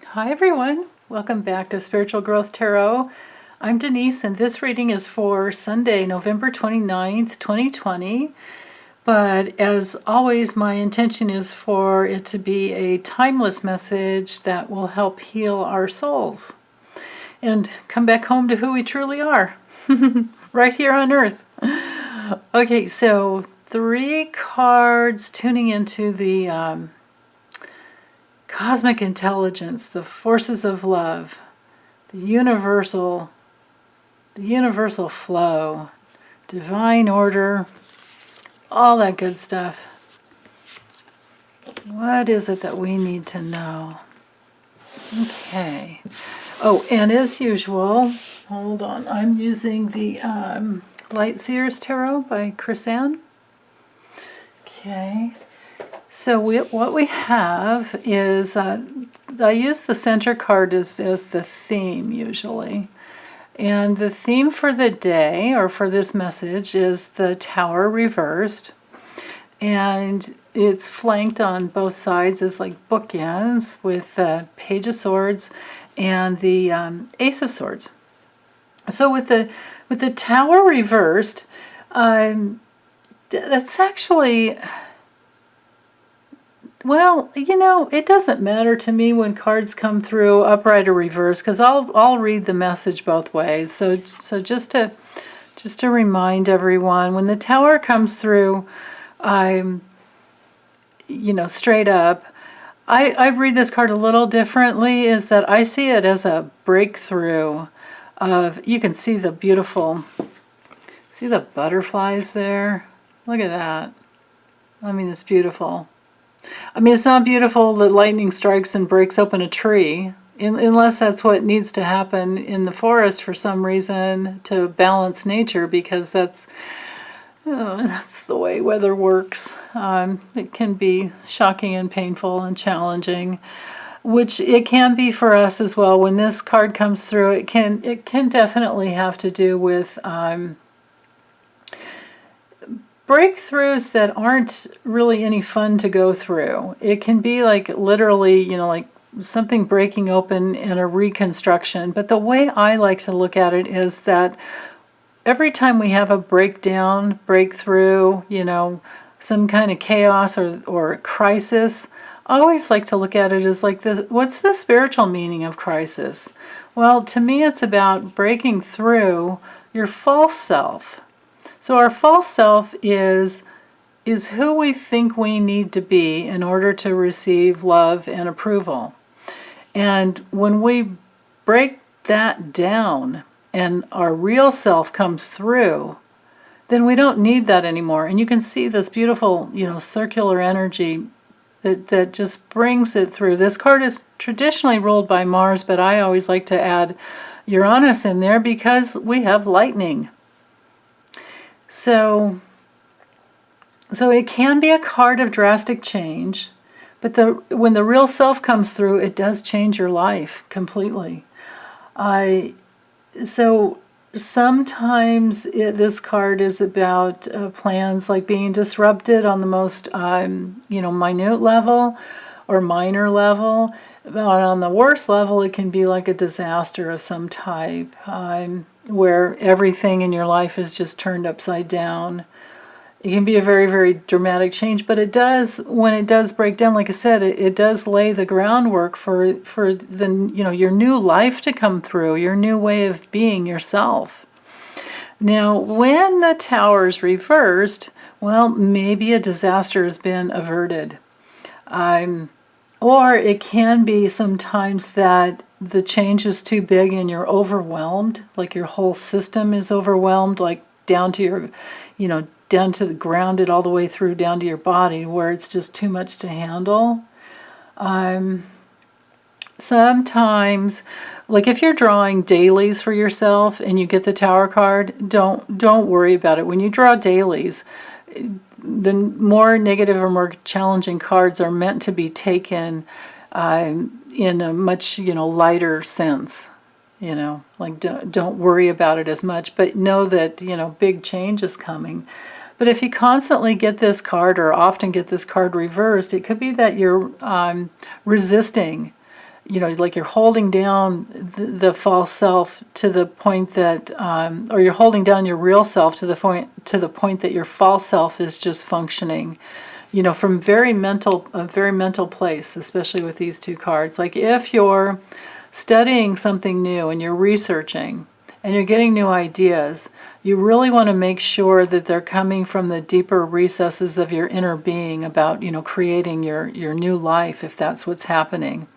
Hi everyone, welcome back to Spiritual Growth Tarot. I'm Denise and this reading is for Sunday, November 29th, 2020. But as always, my intention is for it to be a timeless message that will help heal our souls and come back home to who we truly are, right here on earth. Okay, so 3 cards tuning into the cosmic intelligence, the forces of love, the universal flow, divine order, all that good stuff. What is it that we need to know? Okay. Oh, and as usual, hold on, I'm using the Light Seers Tarot by Chris-Anne. Okay. So what we have is, I use the center card as the theme usually. And the theme for the day, or for this message, is the Tower reversed. And it's flanked on both sides as like bookends with the Page of Swords and the Ace of Swords. So with the Tower reversed, that's actually... Well, it doesn't matter to me when cards come through upright or reverse, because I'll read the message both ways. So just to remind everyone, when the Tower comes through, straight up, I read this card a little differently. Is that I see it as a breakthrough of, you can see the butterflies there. Look at that. I mean, it's beautiful. I mean, it's not beautiful that lightning strikes and breaks open a tree, unless that's what needs to happen in the forest for some reason to balance nature, because that's the way weather works. It can be shocking and painful and challenging, which it can be for us as well. When this card comes through, it can definitely have to do with breakthroughs that aren't really any fun to go through. It can be like literally, like something breaking open and a reconstruction. But the way I like to look at it is that every time we have a breakdown, breakthrough, some kind of chaos or crisis, I always like to look at it as like, what's the spiritual meaning of crisis? Well, to me, it's about breaking through your false self. So our false self is who we think we need to be in order to receive love and approval. And when we break that down and our real self comes through, then we don't need that anymore. And you can see this beautiful, circular energy that just brings it through. This card is traditionally ruled by Mars, but I always like to add Uranus in there because we have lightning. So it can be a card of drastic change, but when the real self comes through, it does change your life completely. So sometimes this card is about plans like being disrupted on the most minute level or minor level. But on the worst level, it can be like a disaster of some type, where everything in your life is just turned upside down. It can be a very, very dramatic change, but when it does break down, like I said, it does lay the groundwork for your new life to come through, your new way of being yourself. Now, when the Tower's reversed, well, maybe a disaster has been averted. Or it can be sometimes that the change is too big and you're overwhelmed, like your whole system is overwhelmed, like down to your, down to the grounded all the way through down to your body, where it's just too much to handle. Sometimes, like if you're drawing dailies for yourself and you get the Tower card, don't worry about it. When you draw dailies, the more negative or more challenging cards are meant to be taken in a much lighter sense. Like don't worry about it as much, but know that big change is coming. But if you constantly get this card or often get this card reversed, it could be that you're resisting like you're holding down the false self to the point that, or you're holding down your real self to the point that your false self is just functioning, from a very mental place, especially with these two cards. Like if you're studying something new and you're researching and you're getting new ideas, you really want to make sure that they're coming from the deeper recesses of your inner being about, creating your new life, if that's what's happening.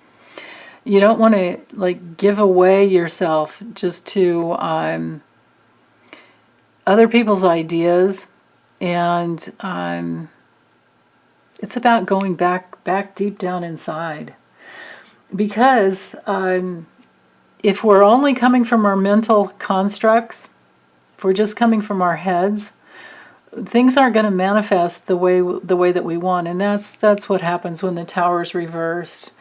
You don't want to like give away yourself just to other people's ideas, and it's about going back deep down inside. Because if we're only coming from our mental constructs, if we're just coming from our heads, things aren't going to manifest the way that we want, and that's what happens when the tower is reversed.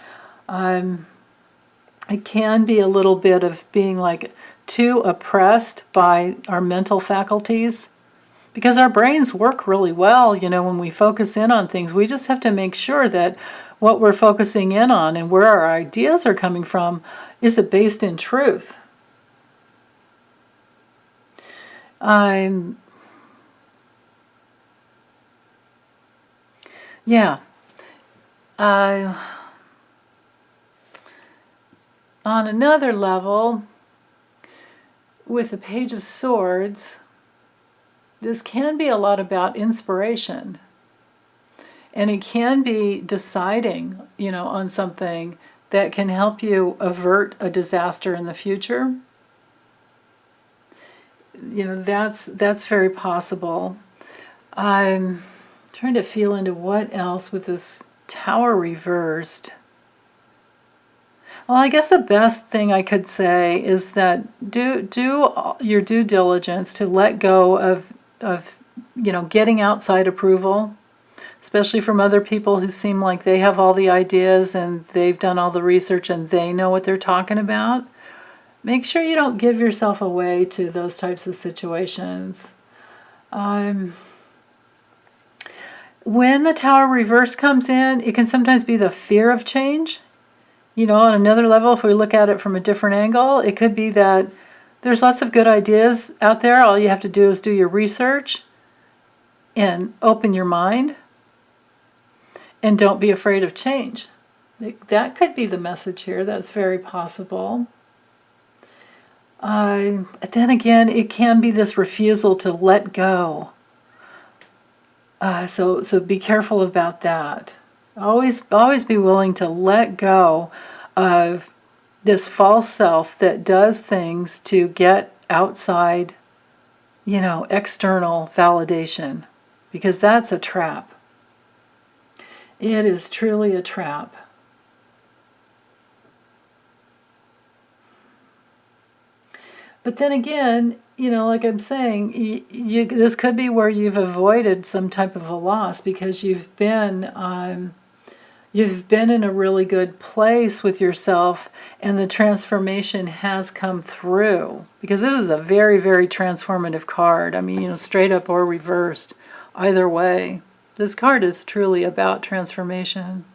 It can be a little bit of being like too oppressed by our mental faculties, because our brains work really well, when we focus in on things. We just have to make sure that what we're focusing in on and where our ideas are coming from is it based in truth. Yeah. On another level, with the Page of Swords, this can be a lot about inspiration. And it can be deciding, on something that can help you avert a disaster in the future. That's very possible. I'm trying to feel into what else with this tower reversed. Well, I guess the best thing I could say is that do your due diligence to let go of getting outside approval, especially from other people who seem like they have all the ideas and they've done all the research and they know what they're talking about. Make sure you don't give yourself away to those types of situations. When the tower reverse comes in, it can sometimes be the fear of change. On another level, if we look at it from a different angle, it could be that there's lots of good ideas out there. All you have to do is do your research and open your mind, and don't be afraid of change. That could be the message here. That's very possible. Then again, it can be this refusal to let go. So be careful about that. Always be willing to let go of this false self that does things to get outside, external validation, because that's a trap. It is truly a trap. But then again, like I'm saying, this could be where you've avoided some type of a loss because you've been in a really good place with yourself, and the transformation has come through. Because this is a very, very transformative card. I mean, straight up or reversed, either way. This card is truly about transformation.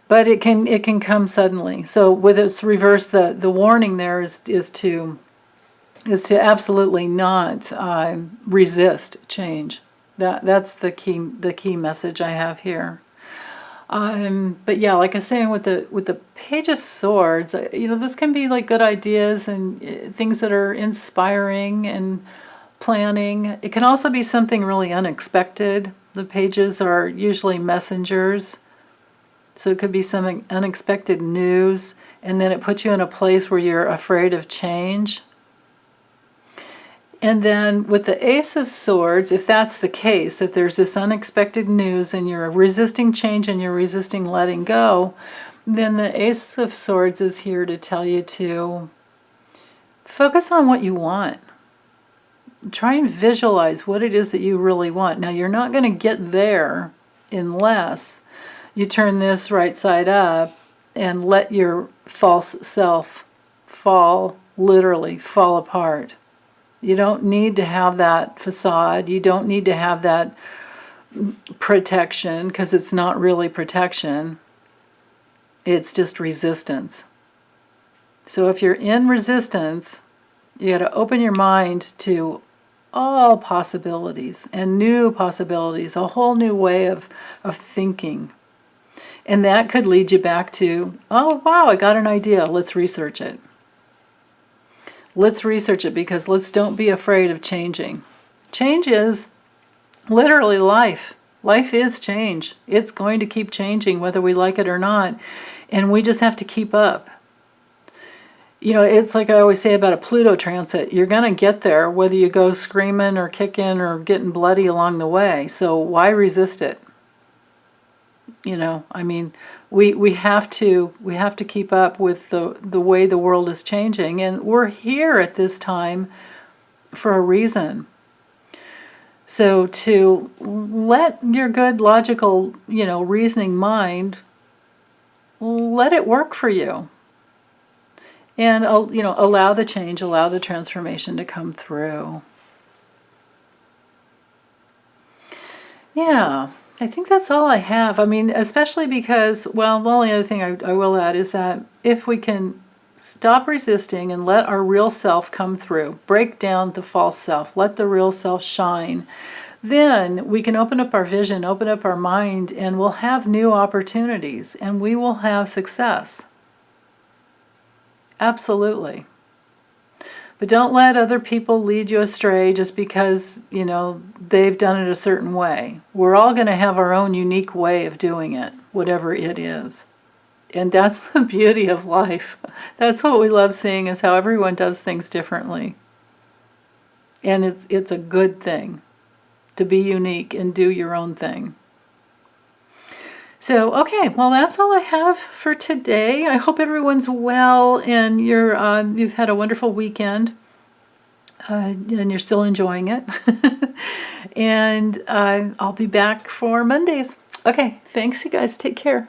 But it can come suddenly. So with its reverse, the warning there is to absolutely not resist change. That's the key message I have here. But yeah, like I was saying with the Page of Swords, this can be like good ideas and things that are inspiring and planning. It can also be something really unexpected. The pages are usually messengers. So it could be some unexpected news, and then it puts you in a place where you're afraid of change. And then with the Ace of Swords, if that's the case, that there's this unexpected news and you're resisting change and you're resisting letting go, then the Ace of Swords is here to tell you to focus on what you want. Try and visualize what it is that you really want. Now, you're not going to get there unless you turn this right side up and let your false self literally fall apart. You don't need to have that facade. You don't need to have that protection, because it's not really protection. It's just resistance. So if you're in resistance, you got to open your mind to all possibilities and new possibilities, a whole new way of thinking. And that could lead you back to, oh, wow, I got an idea. Let's research it. Let's research it, because don't be afraid of changing. Change is literally life. Life is change. It's going to keep changing whether we like it or not. And we just have to keep up. You know, it's like I always say about a Pluto transit. You're going to get there whether you go screaming or kicking or getting bloody along the way. So why resist it? You know, I mean, we have to keep up with the way the world is changing, and we're here at this time for a reason. So to let your good logical, reasoning mind, let it work for you. And, allow the change, allow the transformation to come through. Yeah, I think that's all I have. I mean, especially because, well, the only other thing I will add is that if we can stop resisting and let our real self come through, break down the false self, let the real self shine, then we can open up our vision, open up our mind, and we'll have new opportunities, and we will have success. Absolutely. But don't let other people lead you astray just because, they've done it a certain way. We're all going to have our own unique way of doing it, whatever it is. And that's the beauty of life. That's what we love seeing, is how everyone does things differently. And it's a good thing to be unique and do your own thing. So, okay, well, that's all I have for today. I hope everyone's well and you've had a wonderful weekend and you're still enjoying it. And I'll be back for Mondays. Okay, thanks, you guys. Take care.